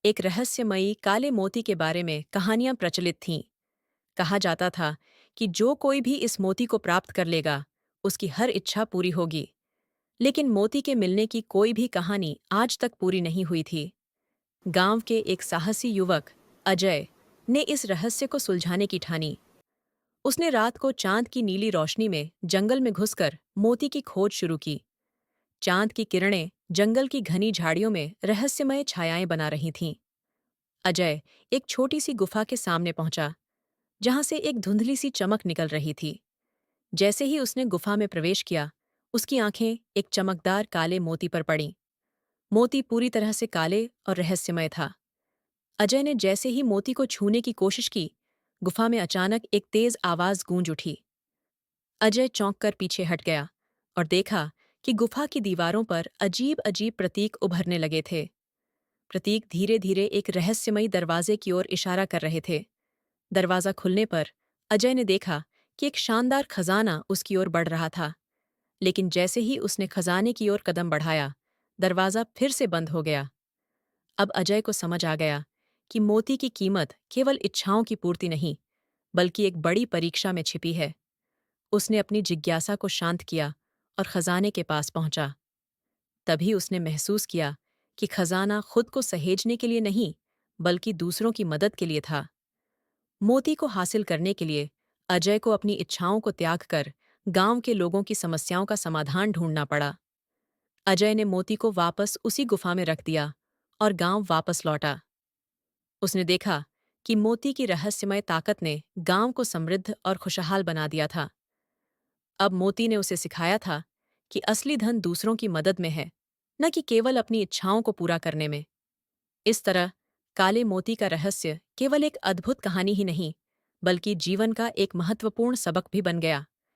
एक रहस्यमयी काले मोती के बारे में कहानियां प्रचलित थीं। कहा जाता था कि जो कोई भी इस मोती को प्राप्त कर लेगा, उसकी हर इच्छा पूरी होगी। लेकिन मोती के मिलने की कोई भी कहानी आज तक पूरी नहीं हुई थी। गांव के एक साहसी युवक अजय ने इस रहस्य को सुलझाने की ठानी। उसने रात को चांद की नीली रोशनी में जंगल में घुसकर मोती की खोज शुरू की। चांद की किरणें जंगल की घनी झाड़ियों में रहस्यमय छायाएं बना रही थीं। अजय एक छोटी सी गुफा के सामने पहुंचा, जहां से एक धुंधली सी चमक निकल रही थी। जैसे ही उसने गुफा में प्रवेश किया, उसकी आंखें एक चमकदार काले मोती पर पड़ीं। मोती पूरी तरह से काले और रहस्यमय था। अजय ने जैसे ही मोती को छूने की कोशिश की, गुफा में अचानक एक तेज आवाज गूंज उठी। अजय चौंक कर पीछे हट गया और देखा कि गुफा की दीवारों पर अजीब अजीब प्रतीक उभरने लगे थे। प्रतीक धीरे धीरे एक रहस्यमयी दरवाजे की ओर इशारा कर रहे थे। दरवाजा खुलने पर अजय ने देखा कि एक शानदार खजाना उसकी ओर बढ़ रहा था। लेकिन जैसे ही उसने खजाने की ओर कदम बढ़ाया, दरवाजा फिर से बंद हो गया। अब अजय को समझ आ गया कि मोती की कीमत केवल इच्छाओं की पूर्ति नहीं, बल्कि एक बड़ी परीक्षा में छिपी है। उसने अपनी जिज्ञासा को शांत किया और खजाने के पास पहुंचा। तभी उसने महसूस किया कि खजाना खुद को सहेजने के लिए नहीं, बल्कि दूसरों की मदद के लिए था। मोती को हासिल करने के लिए अजय को अपनी इच्छाओं को त्याग कर गांव के लोगों की समस्याओं का समाधान ढूंढना पड़ा। अजय ने मोती को वापस उसी गुफा में रख दिया और गांव वापस लौटा। उसने देखा कि मोती की रहस्यमय ताकत ने गांव को समृद्ध और खुशहाल बना दिया था। अब मोती ने उसे सिखाया था कि असली धन दूसरों की मदद में है, न कि केवल अपनी इच्छाओं को पूरा करने में। इस तरह काले मोती का रहस्य केवल एक अद्भुत कहानी ही नहीं, बल्कि जीवन का एक महत्वपूर्ण सबक भी बन गया।